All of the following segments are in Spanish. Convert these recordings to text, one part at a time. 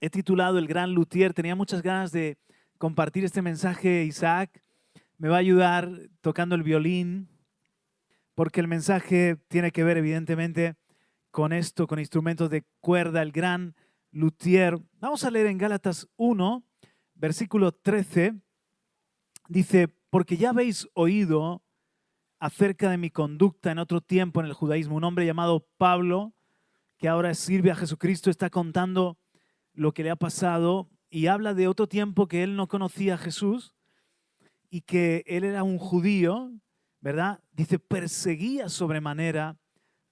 He titulado El Gran Luthier. Tenía muchas ganas de compartir este mensaje. Isaac me va a ayudar tocando el violín, porque el mensaje tiene que ver evidentemente con esto, con instrumentos de cuerda, el gran luthier. Vamos a leer en Gálatas 1, versículo 13. Dice, porque ya habéis oído acerca de mi conducta en otro tiempo en el judaísmo. Un hombre llamado Pablo, que ahora sirve a Jesucristo, está contando lo que le ha pasado y habla de otro tiempo que él no conocía a Jesús y que él era un judío, ¿verdad? Dice, perseguía sobremanera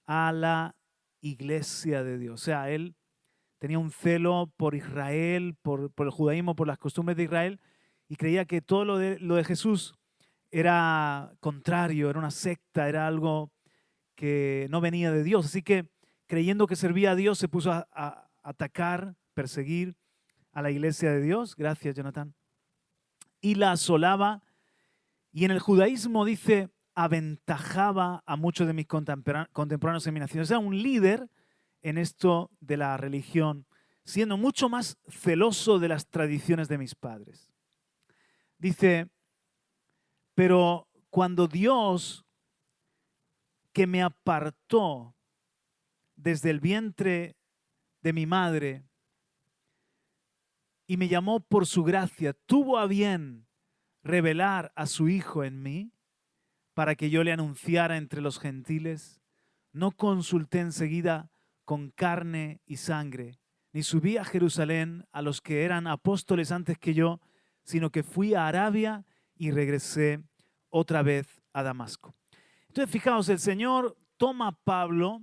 a la iglesia de Dios. O sea, él tenía un celo por Israel, por el judaísmo, por las costumbres de Israel, y creía que todo lo de Jesús era contrario, era una secta, era algo que no venía de Dios. Así que creyendo que servía a Dios, se puso a atacar, perseguir a la iglesia de Dios. Gracias, Jonathan. Y la asolaba. Y en el judaísmo dice, aventajaba a muchos de mis contemporáneos en mi nación. O sea, un líder en esto de la religión, siendo mucho más celoso de las tradiciones de mis padres. Dice, pero cuando Dios, que me apartó desde el vientre de mi madre y me llamó por su gracia, tuvo a bien revelar a su Hijo en mí para que yo le anunciara entre los gentiles, no consulté enseguida con carne y sangre, ni subí a Jerusalén a los que eran apóstoles antes que yo, sino que fui a Arabia y regresé otra vez a Damasco. Entonces, fijaos, el Señor toma a Pablo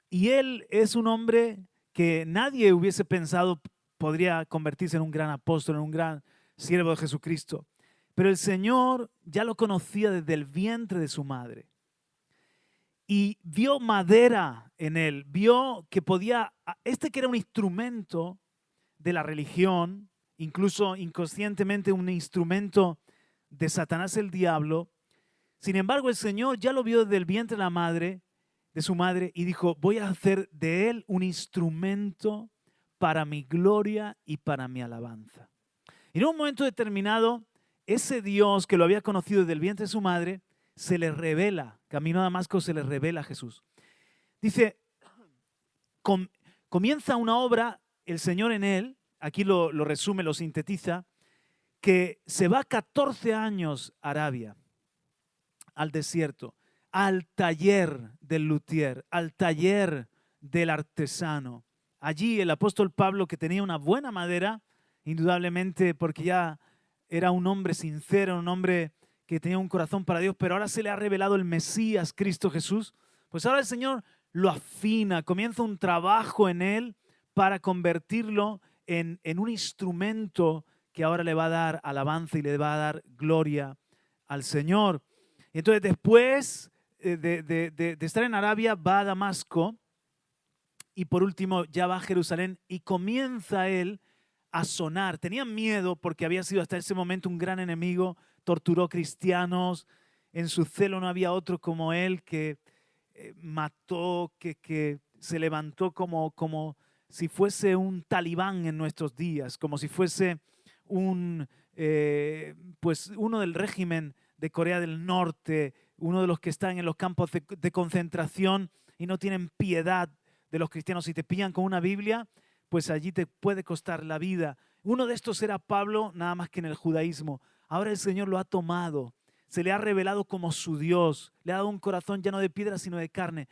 y él es un hombre que nadie hubiese pensado podría convertirse en un gran apóstol, en un gran siervo de Jesucristo. Pero el Señor ya lo conocía desde el vientre de su madre. Y vio madera en él, vio que podía, que era un instrumento de la religión, incluso inconscientemente un instrumento de Satanás el diablo. Sin embargo, el Señor ya lo vio desde el vientre de la madre, de su madre, y dijo, voy a hacer de él un instrumento para mi gloria y para mi alabanza. Y en un momento determinado, ese Dios que lo había conocido desde el vientre de su madre, se le revela, camino a Damasco se le revela a Jesús. Dice, comienza una obra, el Señor en él, aquí lo resume, lo sintetiza, que se va 14 años a Arabia, al desierto, al taller del luthier, al taller del artesano. Allí el apóstol Pablo, que tenía una buena madera, indudablemente porque ya era un hombre sincero, un hombre que tenía un corazón para Dios, pero ahora se le ha revelado el Mesías, Cristo Jesús, pues ahora el Señor lo afina, comienza un trabajo en él para convertirlo en un instrumento que ahora le va a dar alabanza y le va a dar gloria al Señor. Entonces después de estar en Arabia va a Damasco y por último ya va a Jerusalén y comienza él a sonar. Tenían miedo porque había sido hasta ese momento un gran enemigo, torturó cristianos, en su celo no había otro como él que mató, que se levantó como si fuese un talibán en nuestros días, como si fuese pues uno del régimen de Corea del Norte, uno de los que están en los campos de concentración y no tienen piedad de los cristianos. Si te pillan con una Biblia, pues allí te puede costar la vida. Uno de estos era Pablo, nada más que en el judaísmo. Ahora el Señor lo ha tomado, se le ha revelado como su Dios, le ha dado un corazón lleno de piedra, sino de carne.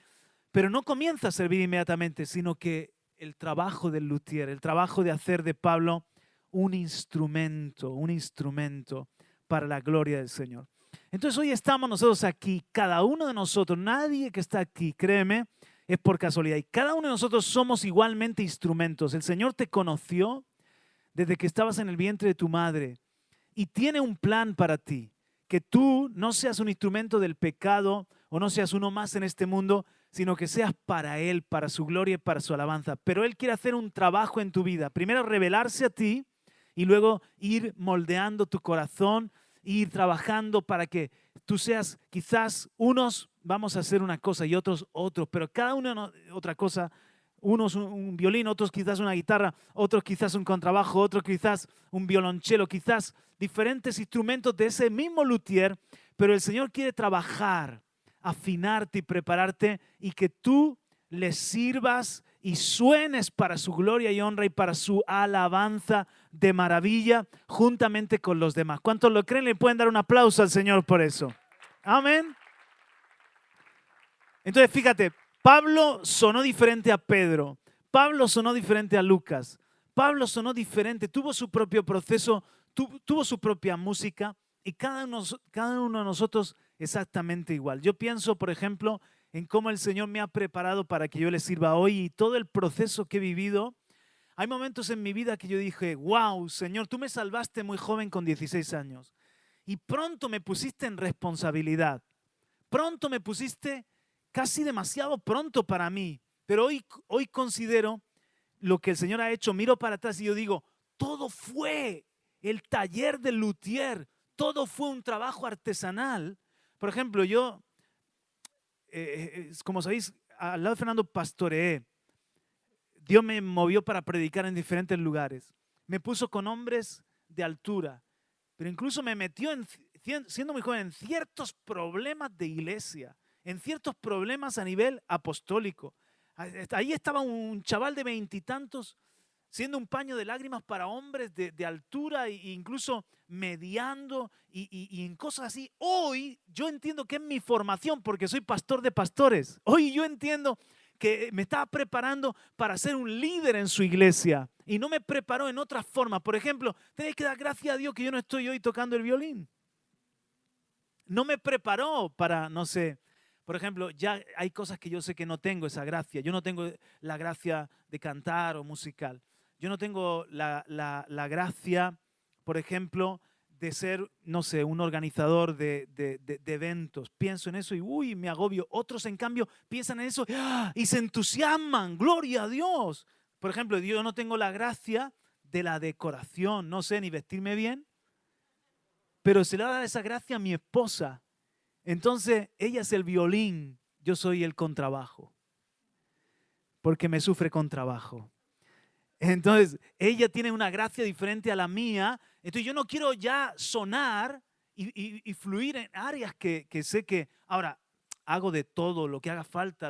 Pero no comienza a servir inmediatamente, sino que el trabajo del luthier, el trabajo de hacer de Pablo un instrumento para la gloria del Señor. Entonces hoy estamos nosotros aquí, cada uno de nosotros, nadie que está aquí, créeme, es por casualidad. Y cada uno de nosotros somos igualmente instrumentos. El Señor te conoció desde que estabas en el vientre de tu madre y tiene un plan para ti. Que tú no seas un instrumento del pecado o no seas uno más en este mundo, sino que seas para Él, para su gloria y para su alabanza. Pero Él quiere hacer un trabajo en tu vida. Primero revelarse a ti y luego ir moldeando tu corazón, ir trabajando para que tú seas, quizás unos vamos a hacer una cosa y otros otros, pero cada uno otra cosa, Unos un violín, otros quizás una guitarra, otros quizás un contrabajo, otros quizás un violonchelo, quizás diferentes instrumentos de ese mismo luthier, pero el Señor quiere trabajar, afinarte y prepararte y que tú le sirvas y suenes para su gloria y honra y para su alabanza de maravilla juntamente con los demás. ¿Cuántos lo creen? Le pueden dar un aplauso al Señor por eso. Amén. Entonces, fíjate, Pablo sonó diferente a Pedro. Pablo sonó diferente a Lucas. Pablo sonó diferente, tuvo su propio proceso, tuvo su propia música y cada uno de nosotros exactamente igual. Yo pienso, por ejemplo, en cómo el Señor me ha preparado para que yo le sirva hoy y todo el proceso que he vivido. Hay momentos en mi vida que yo dije, wow, Señor, tú me salvaste muy joven con 16 años y pronto me pusiste en responsabilidad. Pronto me pusiste casi demasiado pronto para mí, pero hoy considero lo que el Señor ha hecho, miro para atrás y yo digo, todo fue el taller del luthier, todo fue un trabajo artesanal. Por ejemplo, yo, como sabéis, al lado de Fernando pastoreé. Dios me movió para predicar en diferentes lugares. Me puso con hombres de altura, pero incluso me metió, siendo muy joven, en ciertos problemas de iglesia, en ciertos problemas a nivel apostólico. Ahí estaba un chaval de 20 y tantos siendo un paño de lágrimas para hombres de altura e incluso mediando y en cosas así. Hoy yo entiendo que es mi formación porque soy pastor de pastores. Hoy yo entiendo que me estaba preparando para ser un líder en su iglesia y no me preparó en otra forma. Por ejemplo, tenéis que dar gracias a Dios que yo no estoy hoy tocando el violín. No me preparó para, no sé, por ejemplo, ya hay cosas que yo sé que no tengo esa gracia. Yo no tengo la gracia de cantar o musical. Yo no tengo la gracia, por ejemplo, de ser, no sé, un organizador de eventos. Pienso en eso y uy, me agobio. Otros, en cambio, piensan en eso y se entusiasman. ¡Gloria a Dios! Por ejemplo, yo no tengo la gracia de la decoración. No sé ni vestirme bien, pero se le da esa gracia a mi esposa. Entonces, ella es el violín, yo soy el contrabajo, porque me sufre con trabajo. Entonces, ella tiene una gracia diferente a la mía. Entonces, yo no quiero ya sonar y fluir en áreas que sé que, ahora, hago de todo lo que haga falta,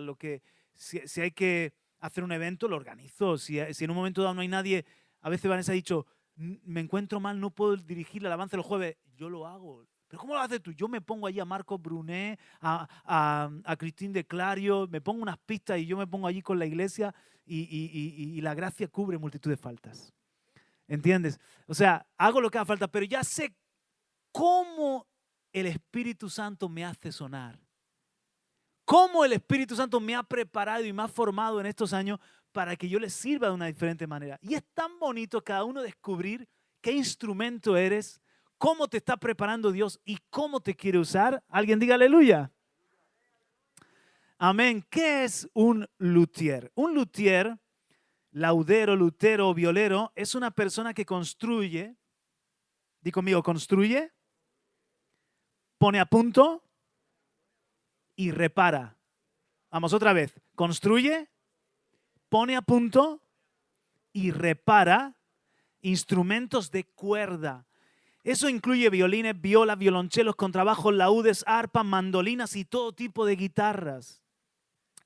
si hay que hacer un evento, lo organizo. Si en un momento dado no hay nadie, a veces Vanessa ha dicho, me encuentro mal, no puedo dirigir la alabanza los jueves, yo lo hago. ¿Pero cómo lo haces tú? Yo me pongo allí a Marcos Brunet, a Cristín de Clario, me pongo unas pistas y yo me pongo allí con la iglesia y la gracia cubre multitud de faltas. ¿Entiendes? O sea, hago lo que haga falta, pero ya sé cómo el Espíritu Santo me hace sonar. Cómo el Espíritu Santo me ha preparado y me ha formado en estos años para que yo le sirva de una diferente manera. Y es tan bonito cada uno descubrir qué instrumento eres, cómo te está preparando Dios y cómo te quiere usar. ¿Alguien diga aleluya? Amén. ¿Qué es un luthier? Un luthier, laudero, lutero o violero, es una persona que construye, di conmigo, construye, pone a punto y repara. Vamos otra vez. Construye, pone a punto y repara instrumentos de cuerda. Eso incluye violines, violas, violonchelos, contrabajos, laúdes, arpas, mandolinas y todo tipo de guitarras.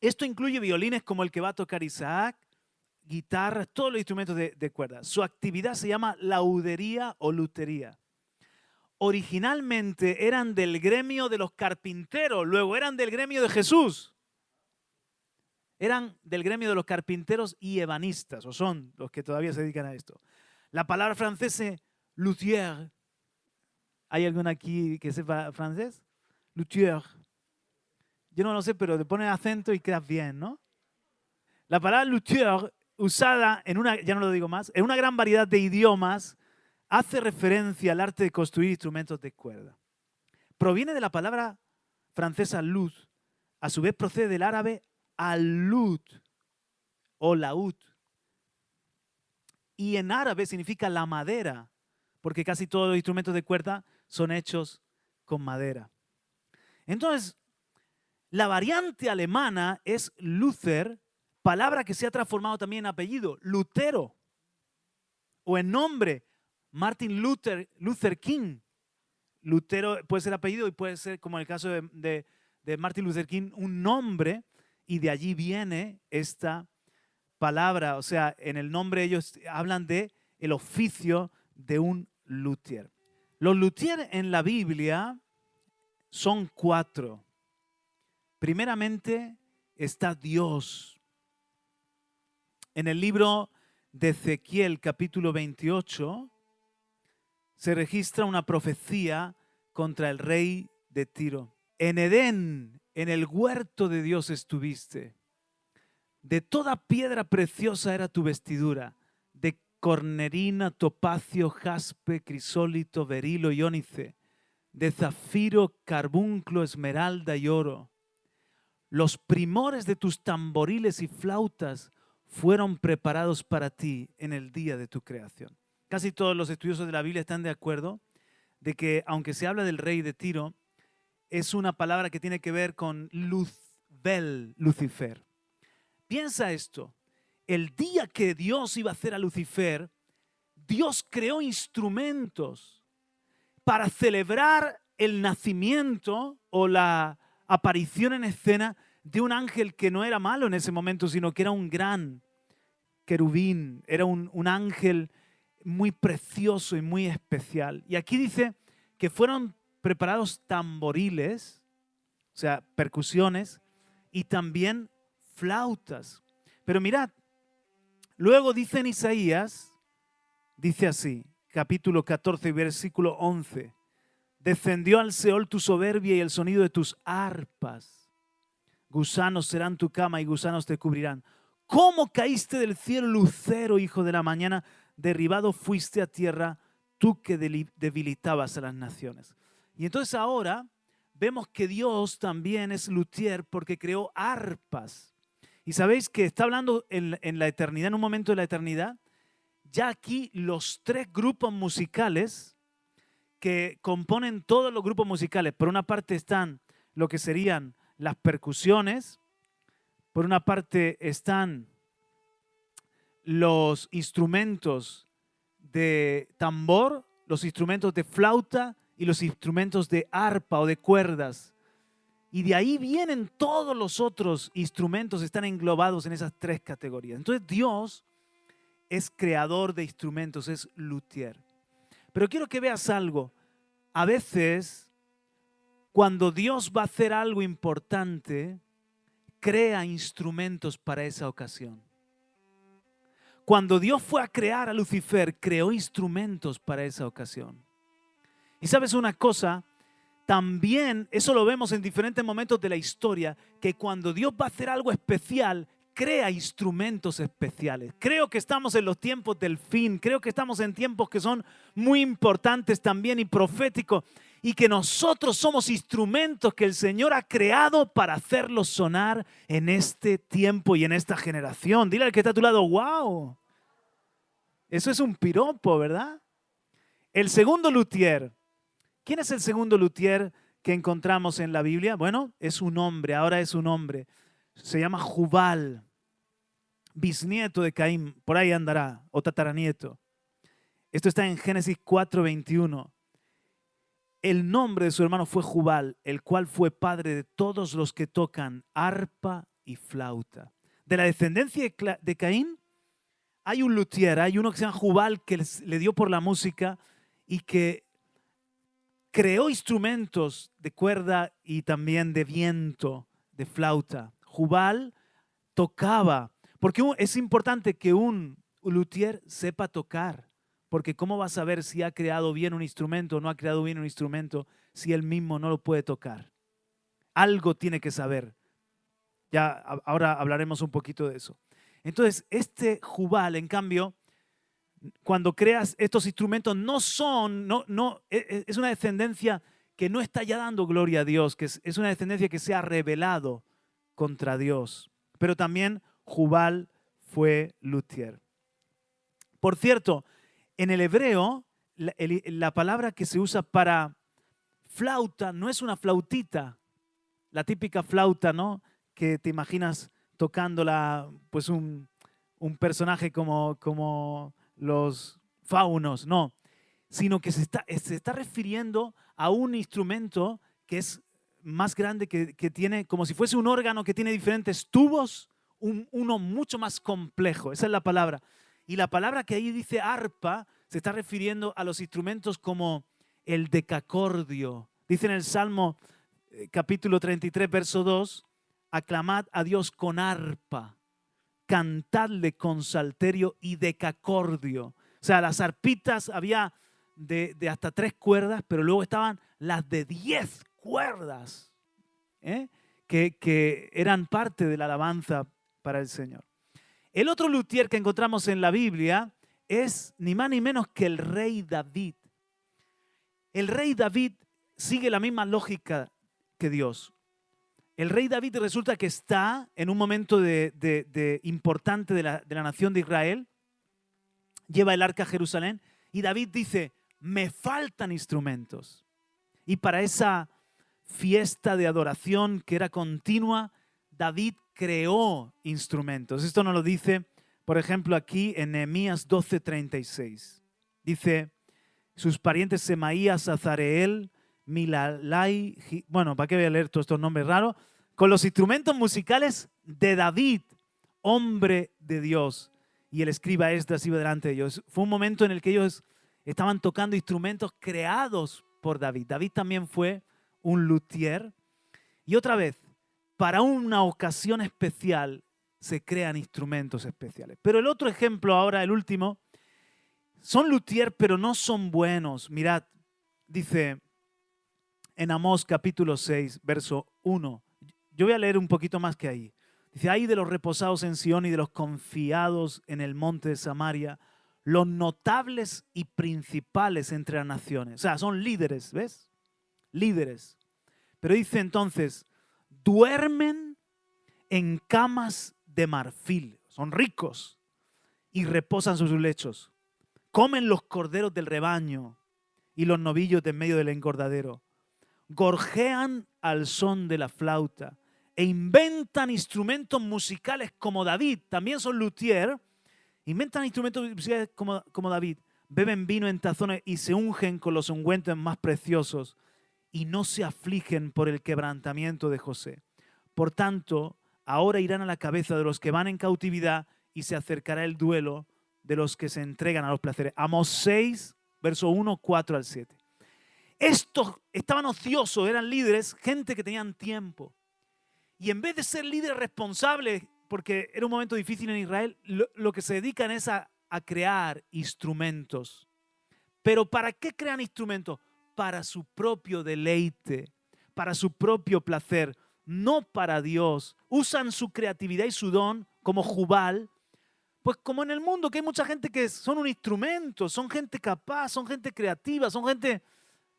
Esto incluye violines como el que va a tocar Isaac, guitarras, todos los instrumentos de cuerda. Su actividad se llama laudería o lutería. Originalmente eran del gremio de los carpinteros, luego eran del gremio de Jesús. Eran del gremio de los carpinteros y ebanistas, o son los que todavía se dedican a esto. La palabra francesa luthier, ¿hay alguien aquí que sepa francés? Luthier. Yo no lo sé, pero le pones acento y quedas bien, ¿no? La palabra luthier, usada en una, ya no lo digo más, en una gran variedad de idiomas, hace referencia al arte de construir instrumentos de cuerda. Proviene de la palabra francesa lut, a su vez procede del árabe alut o laúd. Y en árabe significa la madera, porque casi todos los instrumentos de cuerda son hechos con madera. Entonces, la variante alemana es Luther, palabra que se ha transformado también en apellido, Lutero, o en nombre, Martin Luther King. Lutero puede ser apellido y puede ser, como en el caso de Martin Luther King, un nombre, y de allí viene esta palabra. O sea, en el nombre ellos hablan de el oficio de un luthier. Los luthier en la Biblia son 4. Primeramente está Dios. En el libro de Ezequiel, capítulo 28, se registra una profecía contra el rey de Tiro. En Edén, en el huerto de Dios estuviste. De toda piedra preciosa era tu vestidura, de cornerina, topacio, jaspe, crisólito, berilo y ónice, de zafiro, carbunclo, esmeralda y oro. Los primores de tus tamboriles y flautas fueron preparados para ti en el día de tu creación. Casi todos los estudiosos de la Biblia están de acuerdo de que, aunque se habla del rey de Tiro, es una palabra que tiene que ver con Luzbel, Lucifer. Piensa esto, el día que Dios iba a hacer a Lucifer, Dios creó instrumentos para celebrar el nacimiento o la aparición en escena de un ángel que no era malo en ese momento, sino que era un gran querubín, era un ángel muy precioso y muy especial. Y aquí dice que fueron preparados tamboriles, o sea, percusiones, y también flautas. Pero mirad, luego dice en Isaías, dice así, capítulo 14, versículo 11, descendió al Seol tu soberbia y el sonido de tus arpas. Gusanos serán tu cama y gusanos te cubrirán. ¿Cómo caíste del cielo, lucero, hijo de la mañana? Derribado fuiste a tierra, tú que debilitabas a las naciones. Y entonces ahora vemos que Dios también es luthier porque creó arpas. Y sabéis que está hablando en la eternidad, en un momento de la eternidad, ya aquí los 3 grupos musicales que componen todos los grupos musicales. Por una parte están lo que serían las percusiones, por una parte están los instrumentos de tambor, los instrumentos de flauta y los instrumentos de arpa o de cuerdas. Y de ahí vienen todos los otros instrumentos, están englobados en esas 3 categorías. Entonces Dios es creador de instrumentos, es luthier. Pero quiero que veas algo. A veces, cuando Dios va a hacer algo importante, crea instrumentos para esa ocasión. Cuando Dios fue a crear a Lucifer, creó instrumentos para esa ocasión. Y sabes una cosa, también eso lo vemos en diferentes momentos de la historia, que cuando Dios va a hacer algo especial, crea instrumentos especiales. Creo que estamos en los tiempos del fin, creo que estamos en tiempos que son muy importantes también y proféticos, y que nosotros somos instrumentos que el Señor ha creado para hacerlos sonar en este tiempo y en esta generación. Dile al que está a tu lado, wow, eso es un piropo, ¿verdad? El segundo luthier. ¿Quién es el segundo luthier que encontramos en la Biblia? Bueno, es un hombre, ahora es un hombre. Se llama Jubal, bisnieto de Caín, por ahí andará, o tataranieto. Esto está en Génesis 4:21. El nombre de su hermano fue Jubal, el cual fue padre de todos los que tocan arpa y flauta. De la descendencia de Caín hay un luthier, hay uno que se llama Jubal que le dio por la música y que creó instrumentos de cuerda y también de viento, de flauta. Jubal tocaba, porque es importante que un luthier sepa tocar, porque ¿cómo va a saber si ha creado bien un instrumento o no ha creado bien un instrumento si él mismo no lo puede tocar? Algo tiene que saber. Ya ahora hablaremos un poquito de eso. Entonces, este Jubal, en cambio, cuando creas estos instrumentos, es una descendencia que no está ya dando gloria a Dios, que es una descendencia que se ha rebelado contra Dios. Pero también Jubal fue luthier. Por cierto, en el hebreo, la palabra que se usa para flauta no es una flautita, la típica flauta, ¿no?, que te imaginas tocándola pues un personaje como los faunos, no, sino que se está refiriendo a un instrumento que es más grande, que tiene, como si fuese un órgano que tiene diferentes tubos, uno mucho más complejo, esa es la palabra. Y la palabra que ahí dice arpa se está refiriendo a los instrumentos como el decacordio. Dice en el Salmo capítulo 33, verso 2, aclamad a Dios con arpa, cantadle con salterio y decacordio. O sea, las arpitas había de hasta 3 cuerdas, pero luego estaban las de 10 cuerdas, que eran parte de la alabanza para el Señor. El otro luthier que encontramos en la Biblia es ni más ni menos que el rey David. El rey David sigue la misma lógica que Dios. El rey David resulta que está en un momento importante de la nación de Israel, lleva el arca a Jerusalén y David dice, me faltan instrumentos. Y para esa fiesta de adoración que era continua, David creó instrumentos. Esto nos lo dice, por ejemplo, aquí en Nehemías 12:36. Dice, sus parientes Semaías, Azareel, Milalai, bueno, ¿para qué voy a leer todos estos nombres raros? Con los instrumentos musicales de David, hombre de Dios. Y el escriba Esdras iba delante de ellos. Fue un momento en el que ellos estaban tocando instrumentos creados por David. David también fue un luthier. Y otra vez, para una ocasión especial se crean instrumentos especiales. Pero el otro ejemplo ahora, el último, son luthier pero no son buenos. Mirad, dice en Amós capítulo 6, verso 1. Yo voy a leer un poquito más que ahí. Dice, ay de los reposados en Sión y de los confiados en el monte de Samaria, los notables y principales entre las naciones. O sea, son líderes, ¿ves? Líderes. Pero dice entonces, duermen en camas de marfil, son ricos y reposan sobre sus lechos. Comen los corderos del rebaño y los novillos de en medio del engordadero. Gorjean al son de la flauta e inventan instrumentos musicales como David. También son luthier. Inventan instrumentos musicales como David. Beben vino en tazones y se ungen con los ungüentos más preciosos y no se afligen por el quebrantamiento de José. Por tanto, ahora irán a la cabeza de los que van en cautividad y se acercará el duelo de los que se entregan a los placeres. Amós 6, verso 1, 4 al 7. Estos estaban ociosos, eran líderes, gente que tenían tiempo. Y en vez de ser líderes responsables, porque era un momento difícil en Israel, lo que se dedican es a crear instrumentos. ¿Pero para qué crean instrumentos? Para su propio deleite, para su propio placer, no para Dios. Usan su creatividad y su don como Jubal. Pues como en el mundo, que hay mucha gente que son un instrumento, son gente capaz, son gente creativa, son gente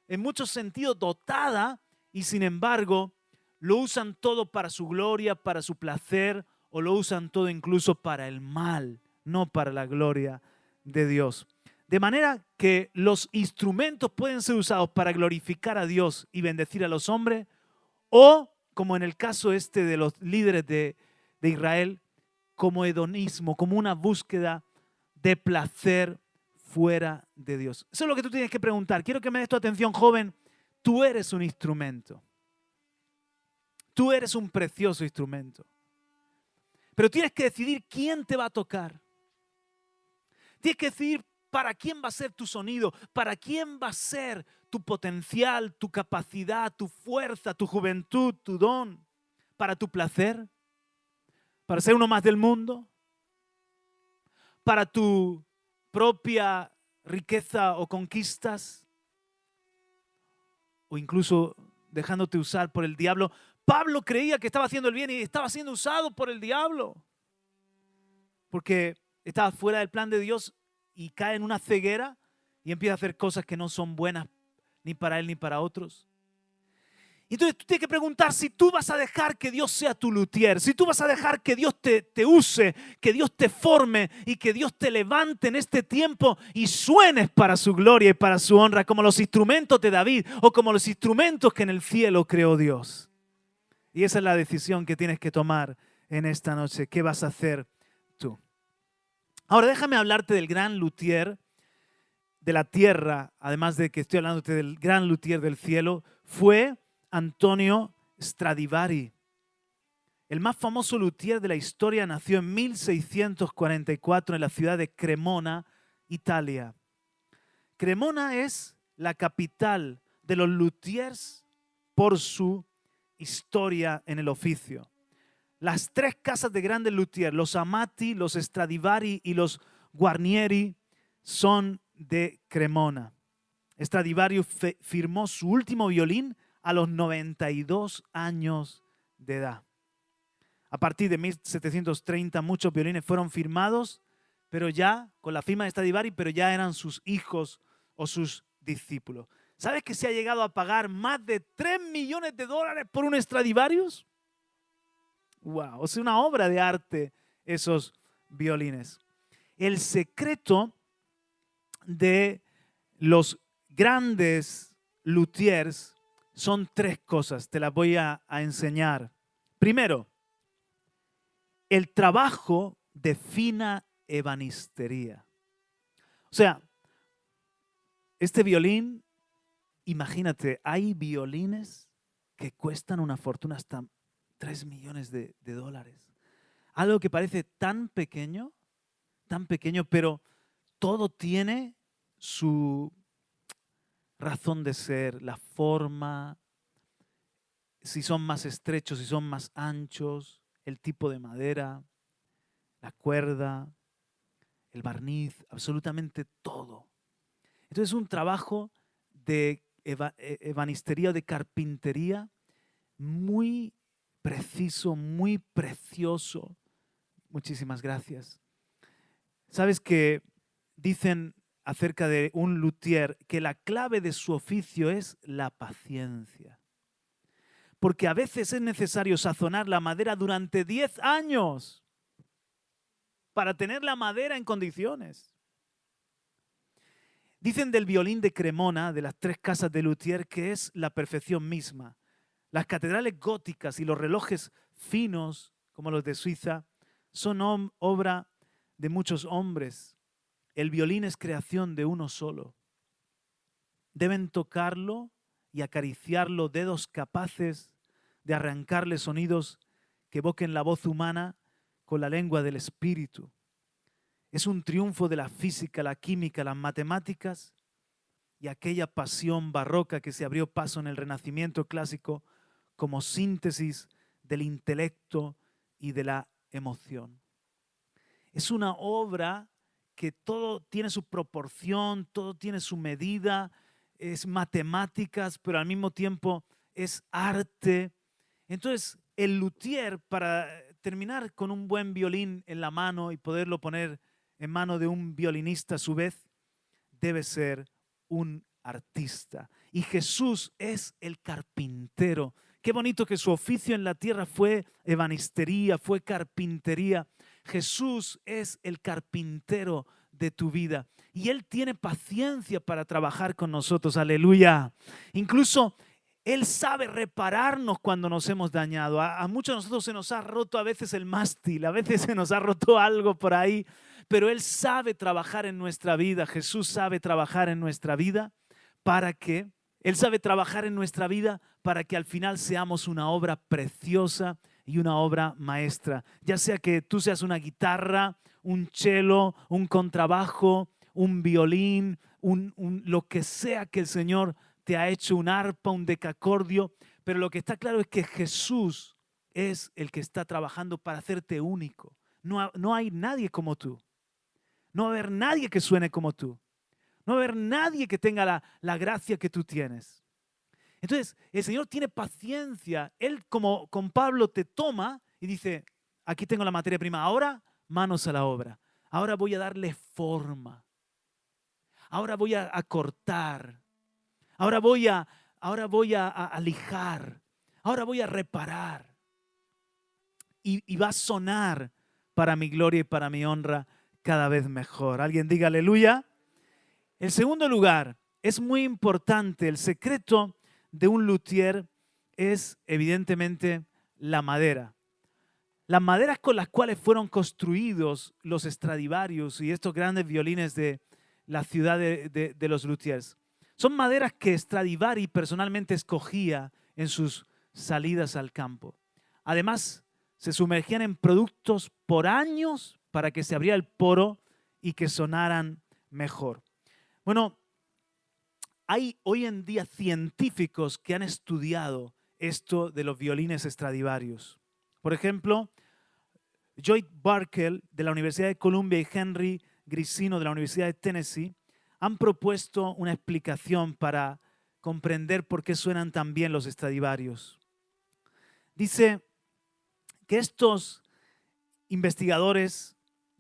en muchos sentidos dotada y sin embargo lo usan todo para su gloria, para su placer o lo usan todo incluso para el mal, no para la gloria de Dios. De manera que los instrumentos pueden ser usados para glorificar a Dios y bendecir a los hombres o, como en el caso de los líderes de Israel, como hedonismo, como una búsqueda de placer fuera de Dios. Eso es lo que tú tienes que preguntar. Quiero que me des tu atención, joven. Tú eres un instrumento. Tú eres un precioso instrumento. Pero tienes que decidir quién te va a tocar. Tienes que decidir para quién va a ser tu sonido, para quién va a ser tu potencial, tu capacidad, tu fuerza, tu juventud, tu don, para tu placer. ¿Para ser uno más del mundo? ¿Para tu propia riqueza o conquistas? ¿O incluso dejándote usar por el diablo? Pablo creía que estaba haciendo el bien y estaba siendo usado por el diablo. Porque estaba fuera del plan de Dios y cae en una ceguera y empieza a hacer cosas que no son buenas ni para él ni para otros. Entonces tú tienes que preguntar si tú vas a dejar que Dios sea tu luthier, si tú vas a dejar que Dios te use, que Dios te forme y que Dios te levante en este tiempo y suenes para su gloria y para su honra, como los instrumentos de David o como los instrumentos que en el cielo creó Dios. Y esa es la decisión que tienes que tomar en esta noche. ¿Qué vas a hacer tú? Ahora déjame hablarte del gran luthier de la tierra, además de que estoy hablándote del gran luthier del cielo, fue Antonio Stradivari. El más famoso luthier de la historia nació en 1644 en la ciudad de Cremona, Italia. Cremona es la capital de los luthiers por su historia en el oficio. Las tres casas de grandes luthiers, los Amati, los Stradivari y los Guarnieri, son de Cremona. Stradivari firmó su último violín a los 92 años de edad. A partir de 1730 muchos violines fueron firmados, pero ya con la firma de Stradivari, pero ya eran sus hijos o sus discípulos. ¿Sabes que se ha llegado a pagar más de 3 millones de dólares por un Stradivarius? ¡Wow! Es una obra de arte esos violines. El secreto de los grandes luthiers son tres cosas. Te las voy a enseñar. Primero, el trabajo de fina ebanistería. O sea, este violín, imagínate, hay violines que cuestan una fortuna, hasta 3 millones de dólares. Algo que parece tan pequeño, pero todo tiene su razón de ser, la forma, si son más estrechos, si son más anchos, el tipo de madera, la cuerda, el barniz, absolutamente todo. Entonces es un trabajo de ebanistería o de carpintería muy preciso, muy precioso. Muchísimas gracias. ¿Sabes que dicen acerca de un luthier que la clave de su oficio es la paciencia? Porque a veces es necesario sazonar la madera durante 10 años para tener la madera en condiciones. Dicen del violín de Cremona, de las tres casas de luthier, que es la perfección misma. Las catedrales góticas y los relojes finos, como los de Suiza, son obra de muchos hombres. El violín es creación de uno solo. Deben tocarlo y acariciarlo dedos capaces de arrancarle sonidos que evoquen la voz humana con la lengua del espíritu. Es un triunfo de la física, la química, las matemáticas y aquella pasión barroca que se abrió paso en el Renacimiento clásico como síntesis del intelecto y de la emoción. Es una obra que todo tiene su proporción, todo tiene su medida, es matemáticas, pero al mismo tiempo es arte. Entonces, el luthier, para terminar con un buen violín en la mano y poderlo poner en mano de un violinista a su vez, debe ser un artista. Y Jesús es el carpintero. Qué bonito que su oficio en la tierra fue ebanistería, fue carpintería. Jesús es el carpintero de tu vida y Él tiene paciencia para trabajar con nosotros. Aleluya. Incluso Él sabe repararnos cuando nos hemos dañado. A muchos de nosotros se nos ha roto a veces el mástil, a veces se nos ha roto algo por ahí, pero Él sabe trabajar en nuestra vida. Jesús sabe trabajar en nuestra vida para que Él sabe trabajar en nuestra vida para que al final seamos una obra preciosa y una obra maestra. Ya sea que tú seas una guitarra, un cello, un contrabajo, un violín, lo que sea que el Señor te ha hecho, un arpa, un decacordio, pero lo que está claro es que Jesús es el que está trabajando para hacerte único. No hay nadie como tú. No va a haber nadie que suene como tú. No va a haber nadie que tenga la gracia que tú tienes. Entonces, el Señor tiene paciencia. Él, como con Pablo, te toma y dice, aquí tengo la materia prima, ahora manos a la obra. Ahora voy a darle forma. Ahora voy a cortar. Ahora voy a lijar. Ahora voy a reparar. Y va a sonar para mi gloria y para mi honra cada vez mejor. Alguien diga aleluya. En segundo lugar, es muy importante, el secreto de un luthier es evidentemente la madera. Las maderas con las cuales fueron construidos los Stradivarius y estos grandes violines de la ciudad de los luthiers son maderas que Stradivari personalmente escogía en sus salidas al campo. Además, se sumergían en productos por años para que se abriera el poro y que sonaran mejor. Bueno, hay hoy en día científicos que han estudiado esto de los violines Stradivarius. Por ejemplo, Lloyd Barkell de la Universidad de Columbia y Henry Grisino de la Universidad de Tennessee han propuesto una explicación para comprender por qué suenan tan bien los Stradivarius. Dice que estos investigadores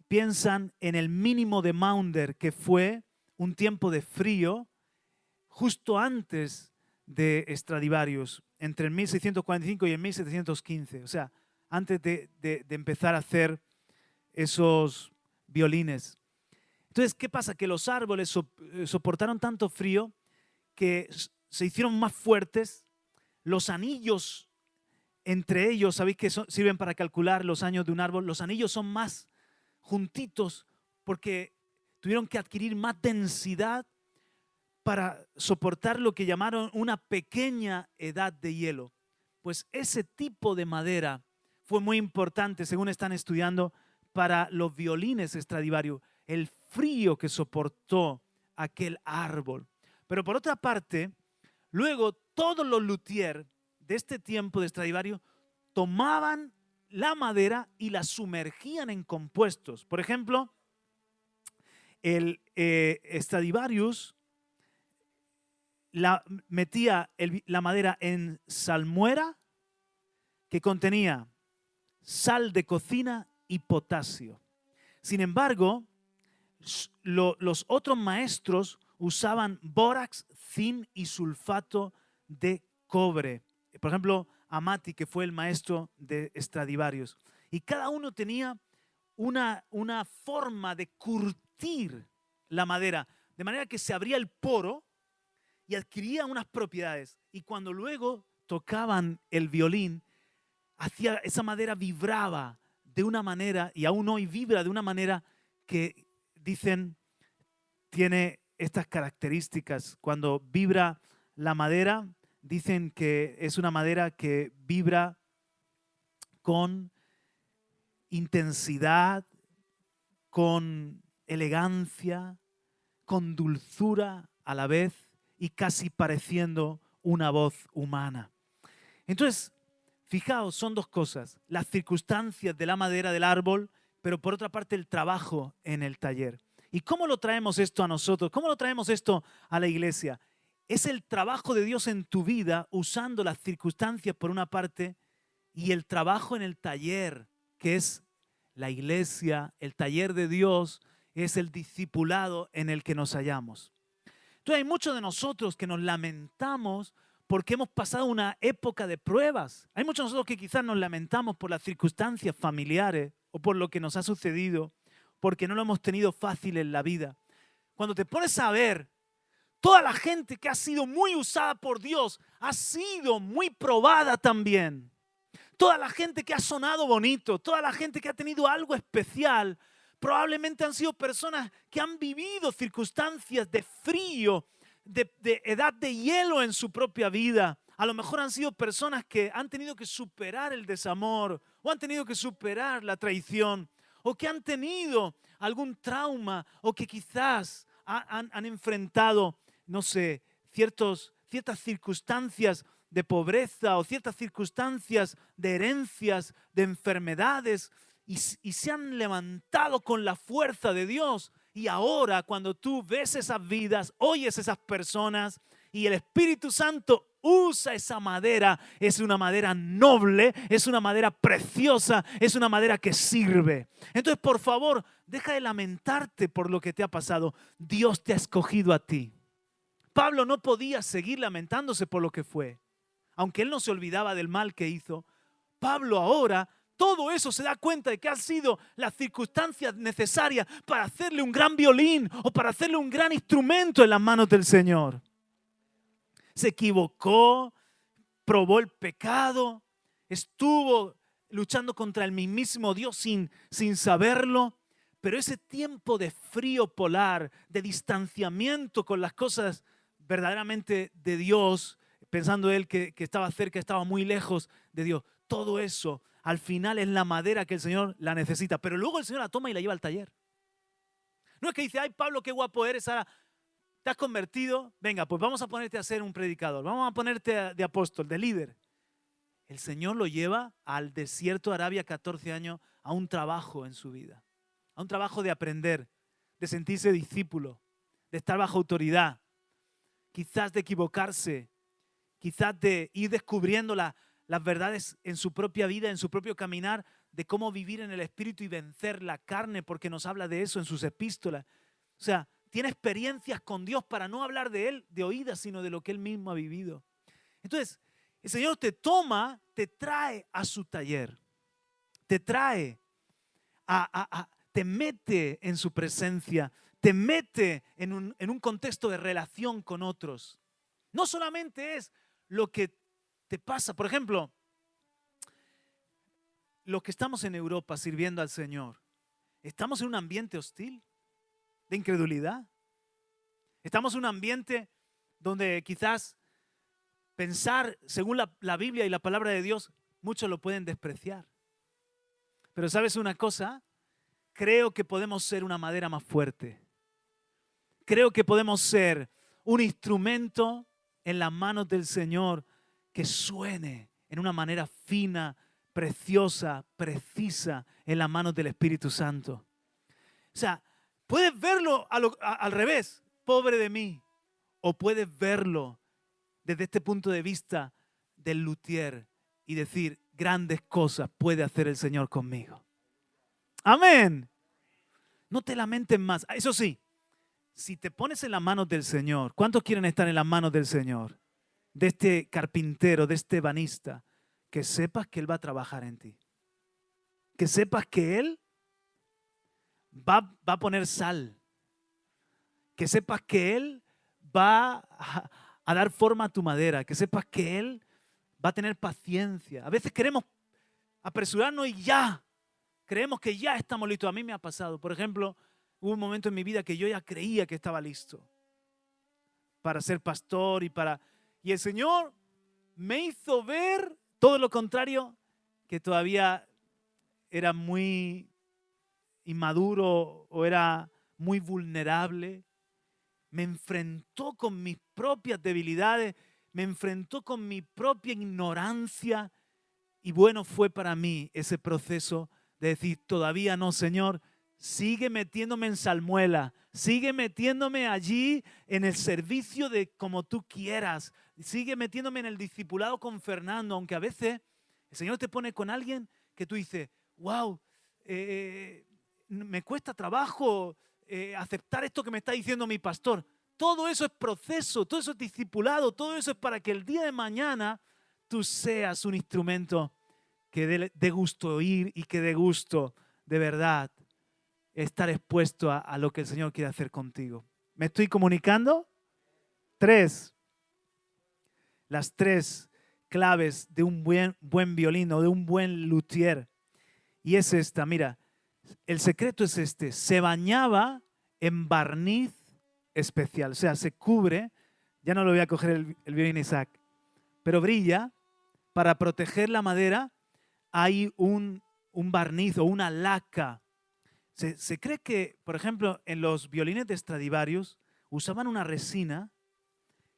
piensan en el mínimo de Maunder, que fue un tiempo de frío justo antes de Stradivarius, entre el 1645 y el 1715, o sea, antes de empezar a hacer esos violines. Entonces, ¿qué pasa? Que los árboles soportaron tanto frío que se hicieron más fuertes. Los anillos entre ellos, ¿sabéis que sirven para calcular los años de un árbol? Los anillos son más juntitos porque tuvieron que adquirir más densidad para soportar lo que llamaron una pequeña edad de hielo. Pues ese tipo de madera fue muy importante, según están estudiando, para los violines Stradivarius, el frío que soportó aquel árbol. Pero por otra parte, luego todos los luthiers de este tiempo de Stradivarius tomaban la madera y la sumergían en compuestos. Por ejemplo, el Stradivarius metía la madera en salmuera que contenía sal de cocina y potasio. Sin embargo, los otros maestros usaban bórax, zinc y sulfato de cobre. Por ejemplo, Amati, que fue el maestro de Stradivarius. Y cada uno tenía una forma de curtir la madera, de manera que se abría el poro y adquiría unas propiedades. Y cuando luego tocaban el violín, esa madera vibraba de una manera, y aún hoy vibra de una manera que dicen tiene estas características. Cuando vibra la madera, dicen que es una madera que vibra con intensidad, con elegancia, con dulzura a la vez y casi pareciendo una voz humana. Entonces, fijaos, son dos cosas: las circunstancias de la madera del árbol, pero por otra parte el trabajo en el taller. ¿Y cómo lo traemos esto a nosotros? ¿Cómo lo traemos esto a la iglesia? Es el trabajo de Dios en tu vida usando las circunstancias por una parte y el trabajo en el taller, que es la iglesia, el taller de Dios, es el discipulado en el que nos hallamos. Entonces hay muchos de nosotros que nos lamentamos porque hemos pasado una época de pruebas. Hay muchos de nosotros que quizás nos lamentamos por las circunstancias familiares o por lo que nos ha sucedido, porque no lo hemos tenido fácil en la vida. Cuando te pones a ver, toda la gente que ha sido muy usada por Dios ha sido muy probada también. Toda la gente que ha sonado bonito, toda la gente que ha tenido algo especial, probablemente han sido personas que han vivido circunstancias de frío, de edad de hielo en su propia vida. A lo mejor han sido personas que han tenido que superar el desamor o han tenido que superar la traición o que han tenido algún trauma o que quizás han enfrentado, no sé, ciertas circunstancias de pobreza o ciertas circunstancias de herencias, de enfermedades y se han levantado con la fuerza de Dios. Y ahora cuando tú ves esas vidas, oyes esas personas y el Espíritu Santo usa esa madera, es una madera noble, es una madera preciosa, es una madera que sirve. Entonces, por favor, deja de lamentarte por lo que te ha pasado. Dios te ha escogido a ti. Pablo no podía seguir lamentándose por lo que fue. Aunque él no se olvidaba del mal que hizo, Pablo ahora todo eso se da cuenta de que han sido las circunstancias necesarias para hacerle un gran violín o para hacerle un gran instrumento en las manos del Señor. Se equivocó, probó el pecado, estuvo luchando contra el mismísimo Dios sin saberlo. Pero ese tiempo de frío polar, de distanciamiento con las cosas verdaderamente de Dios, pensando él que estaba cerca, estaba muy lejos de Dios, todo eso al final es la madera que el Señor la necesita. Pero luego el Señor la toma y la lleva al taller. No es que dice, ay Pablo, qué guapo eres, ahora te has convertido, venga, pues vamos a ponerte a ser un predicador, vamos a ponerte de apóstol, de líder. El Señor lo lleva al desierto de Arabia 14 años a un trabajo en su vida. A un trabajo de aprender, de sentirse discípulo, de estar bajo autoridad, quizás de equivocarse, quizás de ir descubriendo las verdades en su propia vida, en su propio caminar, de cómo vivir en el Espíritu y vencer la carne, porque nos habla de eso en sus epístolas. O sea, tiene experiencias con Dios para no hablar de Él de oídas, sino de lo que Él mismo ha vivido. Entonces, el Señor te toma, te trae a su taller, te trae te mete en su presencia, te mete en un contexto de relación con otros. No solamente es lo que te pasa. Por ejemplo, los que estamos en Europa sirviendo al Señor, ¿estamos en un ambiente hostil, de incredulidad? ¿Estamos en un ambiente donde quizás pensar según la Biblia y la palabra de Dios, muchos lo pueden despreciar? Pero ¿sabes una cosa? Creo que podemos ser una madera más fuerte. Creo que podemos ser un instrumento en las manos del Señor que suene en una manera fina, preciosa, precisa en las manos del Espíritu Santo. O sea, puedes verlo al revés, pobre de mí, o puedes verlo desde este punto de vista del luthier y decir, grandes cosas puede hacer el Señor conmigo. Amén. No te lamentes más. Eso sí, si te pones en las manos del Señor, ¿cuántos quieren estar en las manos del Señor? De este carpintero, de este ebanista, que sepas que Él va a trabajar en ti. Que sepas que Él va a poner sal. Que sepas que Él va a dar forma a tu madera. Que sepas que Él va a tener paciencia. A veces queremos apresurarnos y ya. Creemos que ya estamos listos. A mí me ha pasado. Por ejemplo, hubo un momento en mi vida que yo ya creía que estaba listo para ser pastor y el Señor me hizo ver todo lo contrario, que todavía era muy inmaduro o era muy vulnerable. Me enfrentó con mis propias debilidades, me enfrentó con mi propia ignorancia y bueno fue para mí ese proceso de decir, todavía no, Señor, sigue metiéndome en salmuela, sigue metiéndome allí en el servicio de como tú quieras, sigue metiéndome en el discipulado con Fernando, aunque a veces el Señor te pone con alguien que tú dices, wow, me cuesta trabajo aceptar esto que me está diciendo mi pastor. Todo eso es proceso, todo eso es discipulado, todo eso es para que el día de mañana tú seas un instrumento que dé gusto oír y que dé gusto de verdad estar expuesto a lo que el Señor quiere hacer contigo. ¿Me estoy comunicando? 3. Las 3 claves de un buen violín o de un buen luthier. Y es esta, mira, el secreto es este, se bañaba en barniz especial, o sea, se cubre, ya no lo voy a coger el violín Isaac, pero brilla, para proteger la madera hay un barniz o una laca. Se cree que, por ejemplo, en los violines de Stradivarius usaban una resina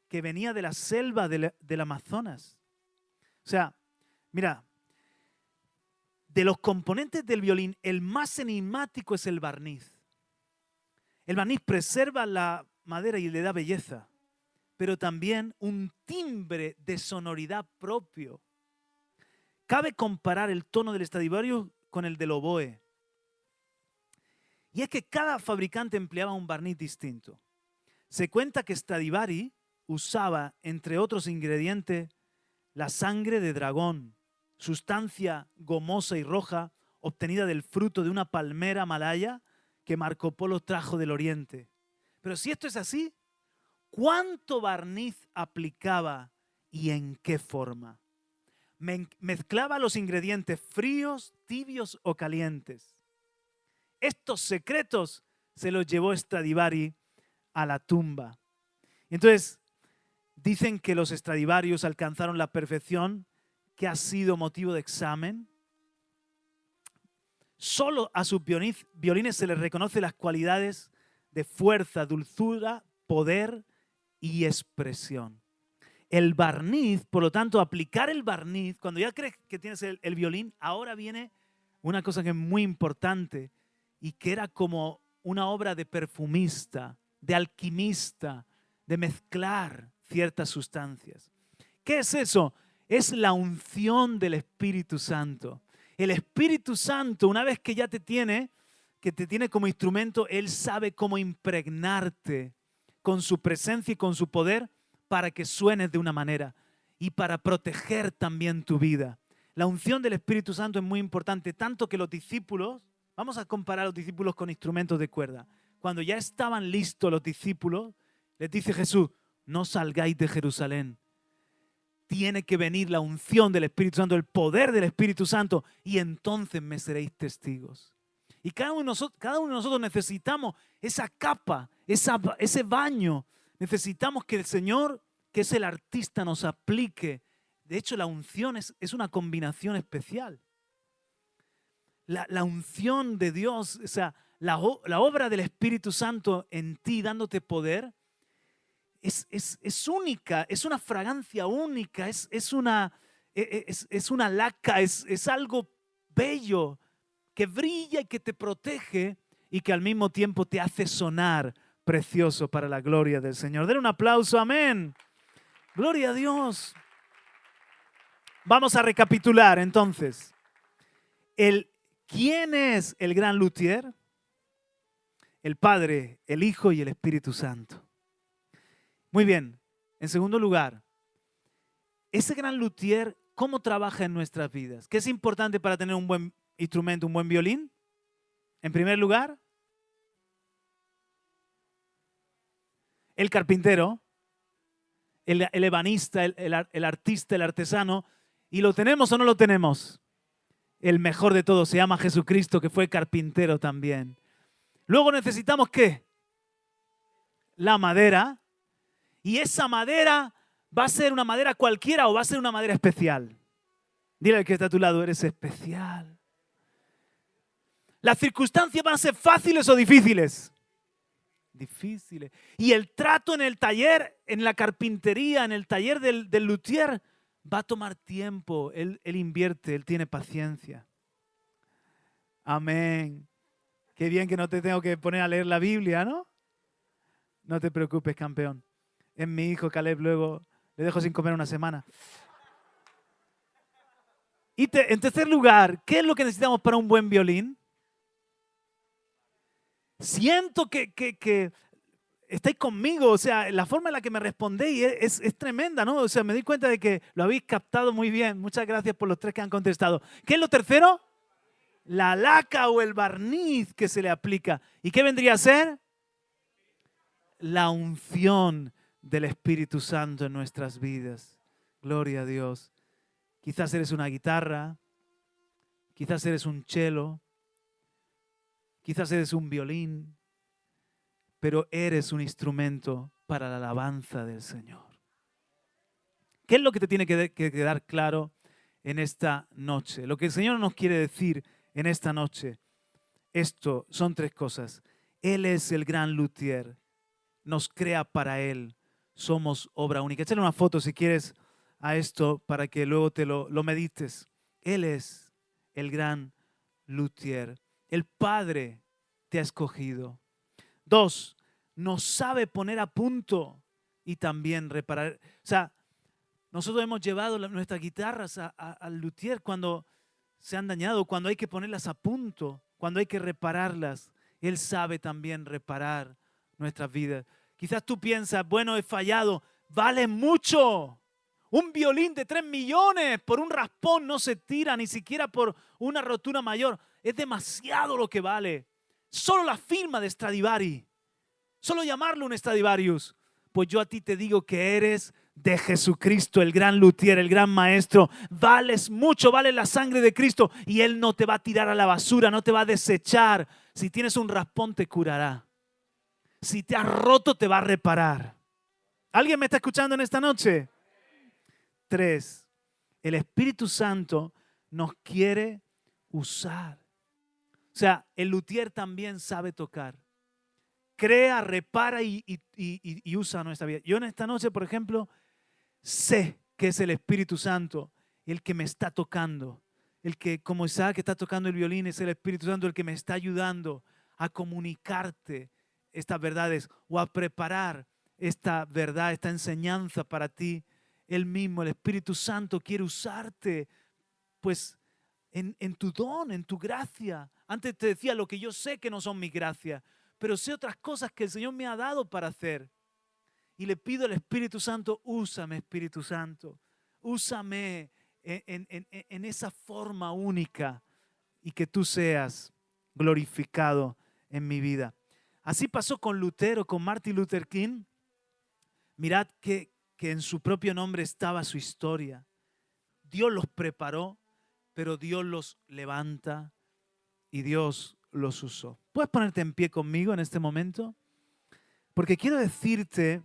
que venía de la selva del Amazonas. O sea, mira, de los componentes del violín, el más enigmático es el barniz. El barniz preserva la madera y le da belleza, pero también un timbre de sonoridad propio. Cabe comparar el tono del Stradivarius con el del oboe. Y es que cada fabricante empleaba un barniz distinto. Se cuenta que Stradivari usaba, entre otros ingredientes, la sangre de dragón, sustancia gomosa y roja obtenida del fruto de una palmera malaya que Marco Polo trajo del Oriente. Pero si esto es así, ¿cuánto barniz aplicaba y en qué forma? Mezclaba los ingredientes fríos, tibios o calientes. Estos secretos se los llevó Stradivari a la tumba. Entonces, dicen que los Stradivarius alcanzaron la perfección que ha sido motivo de examen. Solo a sus violines se les reconoce las cualidades de fuerza, dulzura, poder y expresión. El barniz, por lo tanto, aplicar el barniz, cuando ya crees que tienes el violín, ahora viene una cosa que es muy importante y que era como una obra de perfumista, de alquimista, de mezclar ciertas sustancias. ¿Qué es eso? Es la unción del Espíritu Santo. El Espíritu Santo, una vez que ya te tiene como instrumento, Él sabe cómo impregnarte con su presencia y con su poder para que suenes de una manera y para proteger también tu vida. La unción del Espíritu Santo es muy importante, tanto que los discípulos, vamos a comparar a los discípulos con instrumentos de cuerda. Cuando ya estaban listos los discípulos, les dice Jesús, no salgáis de Jerusalén. Tiene que venir la unción del Espíritu Santo, el poder del Espíritu Santo, y entonces me seréis testigos. Y cada uno de nosotros necesitamos esa capa, ese baño. Necesitamos que el Señor, que es el artista, nos aplique. De hecho, la unción es una combinación especial. La unción de Dios, o sea, la obra del Espíritu Santo en ti dándote poder, es única, es una fragancia única, es una laca, es algo bello que brilla y que te protege y que al mismo tiempo te hace sonar precioso para la gloria del Señor. Den un aplauso, amén. Gloria a Dios. Vamos a recapitular entonces. ¿Quién es el gran luthier? El Padre, el Hijo y el Espíritu Santo. Muy bien. En segundo lugar, ese gran luthier, ¿cómo trabaja en nuestras vidas? ¿Qué es importante para tener un buen instrumento, un buen violín? En primer lugar, el carpintero, el ebanista, el artista, el artesano. ¿Y lo tenemos o no lo tenemos? El mejor de todos se llama Jesucristo, que fue carpintero también. Luego necesitamos, ¿qué? La madera. Y esa madera va a ser una madera cualquiera o va a ser una madera especial. Dile al que está a tu lado, eres especial. ¿Las circunstancias van a ser fáciles o difíciles? Difíciles. Y el trato en el taller, en la carpintería, en el taller del luthier, va a tomar tiempo. Él invierte, él tiene paciencia. Amén. Qué bien que no te tengo que poner a leer la Biblia, ¿no? No te preocupes, campeón. Es mi hijo Caleb, luego le dejo sin comer una semana. Y en tercer lugar, ¿qué es lo que necesitamos para un buen violín? Siento que estáis conmigo, o sea, la forma en la que me respondéis es tremenda, ¿no? O sea, me di cuenta de que lo habéis captado muy bien. Muchas gracias por los tres que han contestado. ¿Qué es lo tercero? La laca o el barniz que se le aplica. ¿Y qué vendría a ser? La unción del Espíritu Santo en nuestras vidas. Gloria a Dios. Quizás eres una guitarra, quizás eres un cello, quizás eres un violín, pero eres un instrumento para la alabanza del Señor. ¿Qué es lo que te tiene que quedar claro en esta noche? Lo que el Señor nos quiere decir en esta noche, esto son tres cosas. Él es el gran luthier, nos crea para Él, somos obra única. Échale una foto si quieres a esto para que luego te lo medites. Él es el gran luthier. El Padre te ha escogido. 2, nos sabe poner a punto y también reparar. O sea, nosotros hemos llevado nuestras guitarras al luthier cuando se han dañado, cuando hay que ponerlas a punto, cuando hay que repararlas. Él sabe también reparar nuestras vidas. Quizás tú piensas, bueno, he fallado. Vale mucho. Un violín de 3 millones por un raspón no se tira, ni siquiera por una rotura mayor. Es demasiado lo que vale. Solo la firma de Stradivari. Solo llamarlo un Stradivarius. Pues yo a ti te digo que eres de Jesucristo, el gran luthier, el gran maestro. Vales mucho, vale la sangre de Cristo y Él no te va a tirar a la basura, no te va a desechar. Si tienes un raspón, te curará. Si te has roto, te va a reparar. ¿Alguien me está escuchando en esta noche? 3. El Espíritu Santo nos quiere usar. O sea, el luthier también sabe tocar. Crea, repara y usa nuestra vida. Yo en esta noche, por ejemplo, sé que es el Espíritu Santo el que me está tocando. El que, como Isaac está tocando el violín, es el Espíritu Santo el que me está ayudando a comunicarte estas verdades o a preparar esta verdad, esta enseñanza para ti. Él mismo, el Espíritu Santo, quiere usarte, pues, en tu don, en tu gracia. Antes te decía lo que yo sé que no son mi gracia, pero sé otras cosas que el Señor me ha dado para hacer. Y le pido al Espíritu Santo, úsame, Espíritu Santo, úsame en esa forma única y que tú seas glorificado en mi vida. Así pasó con Lutero, con Martin Luther King. Mirad que en su propio nombre estaba su historia. Dios los preparó, pero Dios los levanta y Dios los usó. ¿Puedes ponerte en pie conmigo en este momento? Porque quiero decirte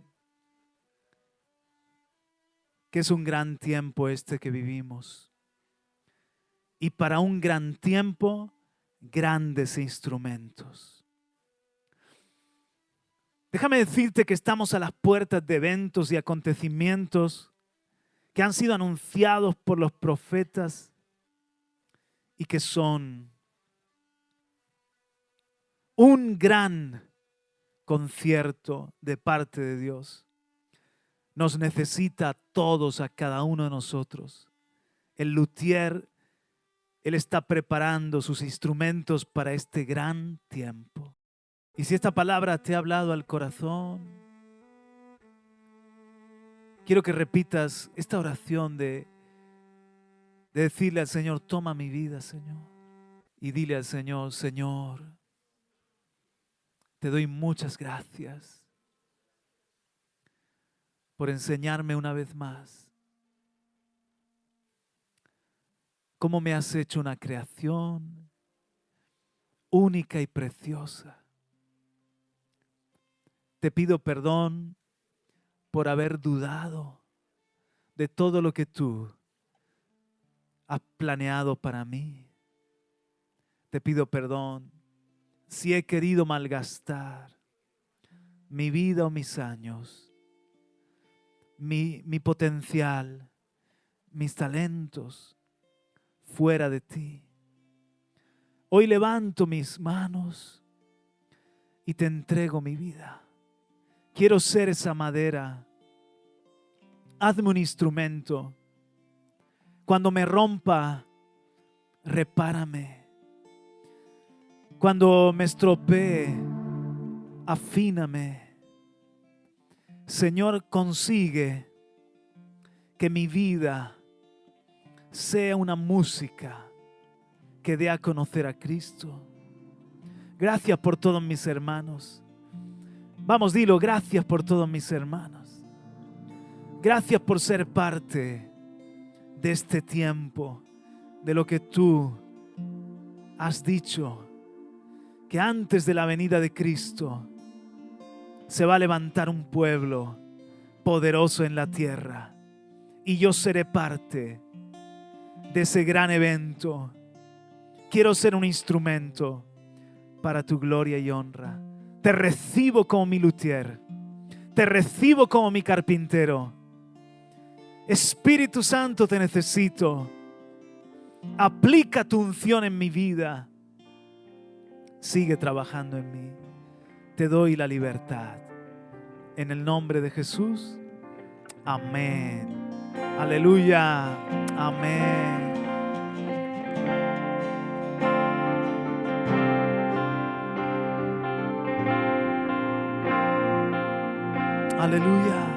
que es un gran tiempo este que vivimos. Y para un gran tiempo, grandes instrumentos. Déjame decirte que estamos a las puertas de eventos y acontecimientos que han sido anunciados por los profetas y que son un gran concierto de parte de Dios. Nos necesita a todos, a cada uno de nosotros. El luthier, él está preparando sus instrumentos para este gran tiempo. Y si esta palabra te ha hablado al corazón, quiero que repitas esta oración de decirle al Señor, toma mi vida, Señor. Y dile al Señor, Señor, te doy muchas gracias por enseñarme una vez más cómo me has hecho una creación única y preciosa. Te pido perdón por haber dudado de todo lo que tú has planeado para mí. Te pido perdón si he querido malgastar mi vida o mis años, mi potencial, mis talentos fuera de ti. Hoy levanto mis manos y te entrego mi vida. Quiero ser esa madera. Hazme un instrumento. Cuando me rompa, repárame. Cuando me estropee, afíname. Señor, consigue que mi vida sea una música que dé a conocer a Cristo. Gracias por todos mis hermanos. Vamos, dilo, gracias por todos mis hermanos. Gracias por ser parte de este tiempo, de lo que tú has dicho, que antes de la venida de Cristo se va a levantar un pueblo poderoso en la tierra. Y yo seré parte de ese gran evento. Quiero ser un instrumento para tu gloria y honra. Te recibo como mi luthier. Te recibo como mi carpintero. Espíritu Santo, te necesito. Aplica tu unción en mi vida. Sigue trabajando en mí. Te doy la libertad. En el nombre de Jesús. Amén. Aleluya. Amén. Aleluya.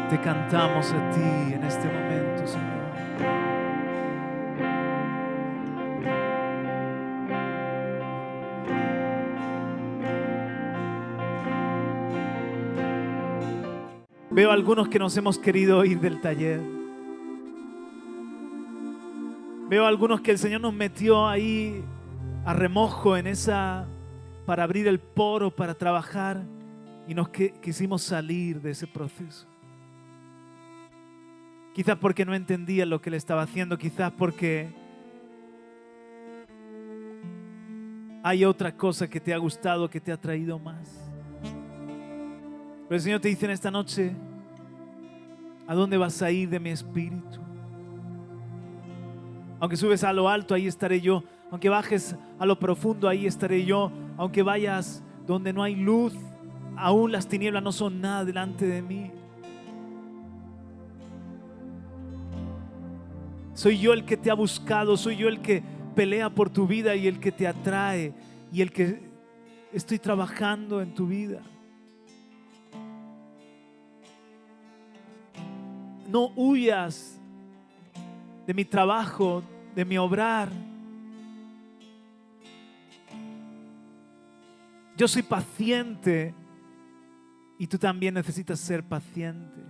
Te cantamos a ti en este momento, Señor. Veo a algunos que nos hemos querido ir del taller. Veo a algunos que el Señor nos metió ahí a remojo para abrir el poro, para trabajar, y quisimos salir de ese proceso. Quizás porque no entendía lo que Él estaba haciendo, quizás porque hay otra cosa que te ha gustado, que te ha traído más. Pero el Señor te dice en esta noche, ¿a dónde vas a ir de mi espíritu? Aunque subes a lo alto, ahí estaré yo. Aunque bajes a lo profundo, ahí estaré yo. Aunque vayas donde no hay luz, aún las tinieblas no son nada delante de mí. Soy yo el que te ha buscado, soy yo el que pelea por tu vida y el que te atrae y el que estoy trabajando en tu vida. No huyas de mi trabajo, de mi obrar. Yo soy paciente y tú también necesitas ser paciente.